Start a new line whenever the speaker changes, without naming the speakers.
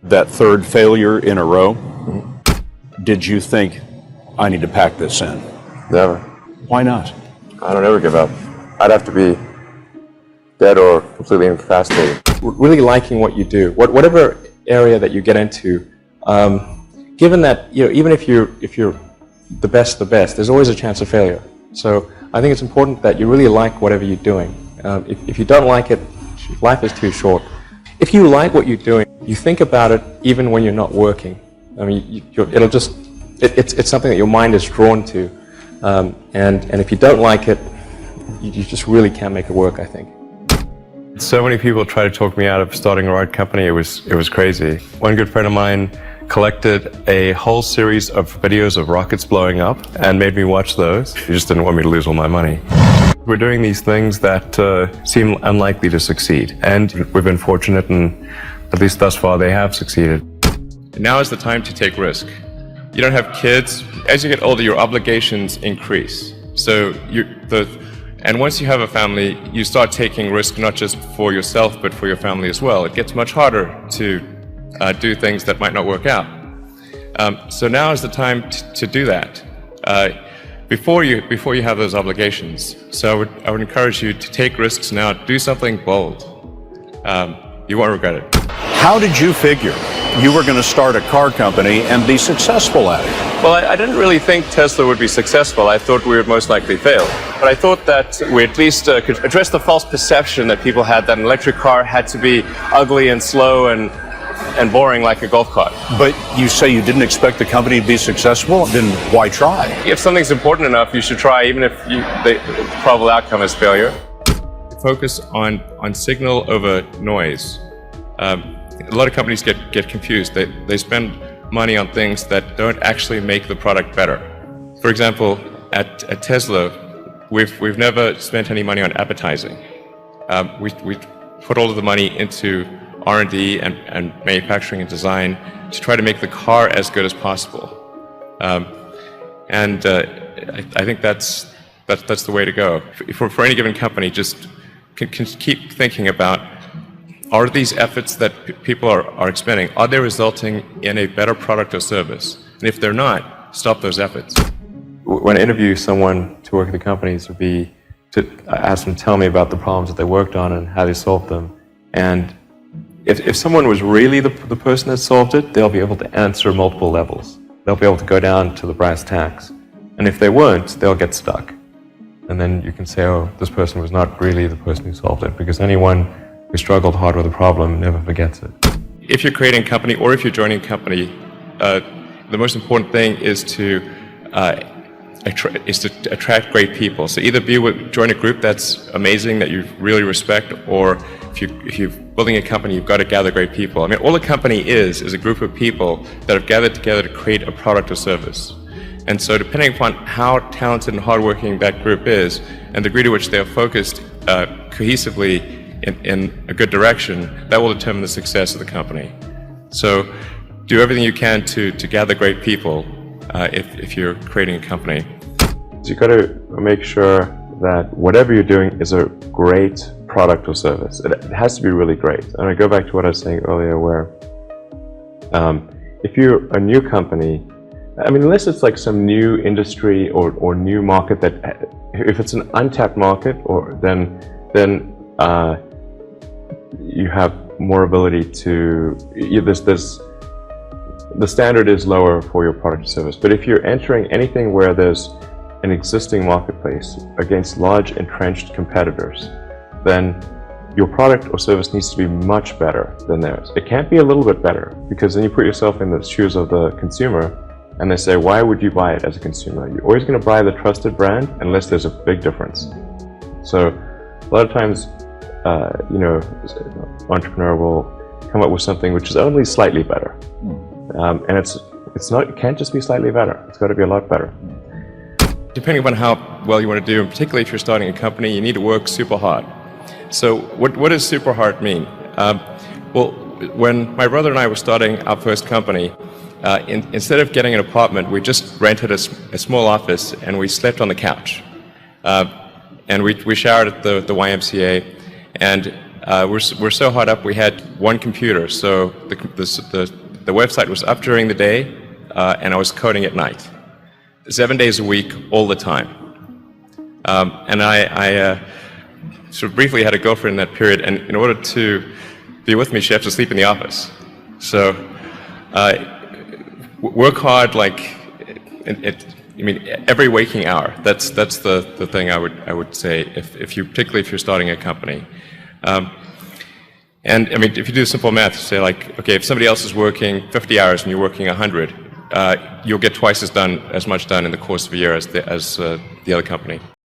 that third failure in a row, did you think, I need to pack this in?
Never.
Why not?
I don't ever give up. I'd have to be dead or completely incapacitated.
Really liking what you do, whatever area that you get into, given that even if you're the best, there's always a chance of failure. So I think it's important that you really like whatever you're doing. If you don't like it, life is too short. If you like what you're doing, you think about it even when you're not working. I mean, it's something that your mind is drawn to, and if you don't like it, you just really can't make it work, I think.
So many people try to talk me out of starting a rocket company. It was crazy. One good friend of mine collected a whole series of videos of rockets blowing up and made me watch those. He just didn't want me to lose all my money. We're doing these things that seem unlikely to succeed, and we've been fortunate, and at least thus far they have succeeded. Now is the time to take risk. You don't have kids. As you get older, your obligations increase. And once you have a family, you start taking risk not just for yourself, but for your family as well. It gets much harder to do things that might not work out. So now is the time to do that before you have those obligations. So I would encourage you to take risks now. Do something bold. You won't regret it.
How did you figure you were going to start a car company and be successful at it?
Well, I didn't really think Tesla would be successful. I thought we would most likely fail. But I thought that we at least could address the false perception that people had that an electric car had to be ugly and slow and boring like a golf cart.
But you say you didn't expect the company to be successful, then why try?
If something's important enough, you should try, even if the probable outcome is failure. Focus on signal over noise. A lot of companies get confused. They spend money on things that don't actually make the product better. For example, at Tesla, we've never spent any money on advertising. We put all of the money into R&D and manufacturing and design to try to make the car as good as possible. I think that's the way to go. For any given company, just can keep thinking about, are these efforts that people are expending, are they resulting in a better product or service? And if they're not, stop those efforts. When I interview someone to work at the companies, would be to ask them to tell me about the problems that they worked on and how they solved them. And if someone was really the person that solved it, they'll be able to answer multiple levels. They'll be able to go down to the brass tacks. And if they weren't, they'll get stuck. And then you can say, oh, this person was not really the person who solved it, because anyone who struggled hard with a problem never forgets it. If you're creating a company or if you're joining a company, the most important thing is to attract great people. So either join a group that's amazing, that you really respect, or if you're building a company, you've got to gather great people. I mean, all a company is a group of people that have gathered together to create a product or service. And so depending upon how talented and hardworking that group is, and the degree to which they are focused cohesively in a good direction, that will determine the success of the company. So do everything you can to gather great people if you're creating a company. So you've got to make sure that whatever you're doing is a great product or service. It has to be really great. And I go back to what I was saying earlier, where if you're a new company, I mean, unless it's like some new industry or new market that, if it's an untapped market, or then you have more ability to, the standard is lower for your product or service. But if you're entering anything where there's an existing marketplace against large entrenched competitors, then your product or service needs to be much better than theirs. It can't be a little bit better, because then you put yourself in the shoes of the consumer, and they say, why would you buy it as a consumer? You're always going to buy the trusted brand unless there's a big difference. So a lot of times, entrepreneur will come up with something which is only slightly better, and it can't just be slightly better. It's got to be a lot better. Depending upon how well you want to do, and particularly if you're starting a company, you need to work super hard. So what does super hard mean? Well, when my brother and I were starting our first company, instead of getting an apartment, we just rented a small office and we slept on the couch. And we showered at the YMCA, and we're so hot up, we had one computer. So the website was up during the day, and I was coding at night. 7 days a week, all the time. And I sort of briefly had a girlfriend in that period, and in order to be with me, she had to sleep in the office. So work hard, like, every waking hour. That's the thing I would say, particularly if you're starting a company. And I mean, if you do simple math, say like, okay, if somebody else is working 50 hours and you're working 100, you'll get twice as much done in the course of a year as the other company.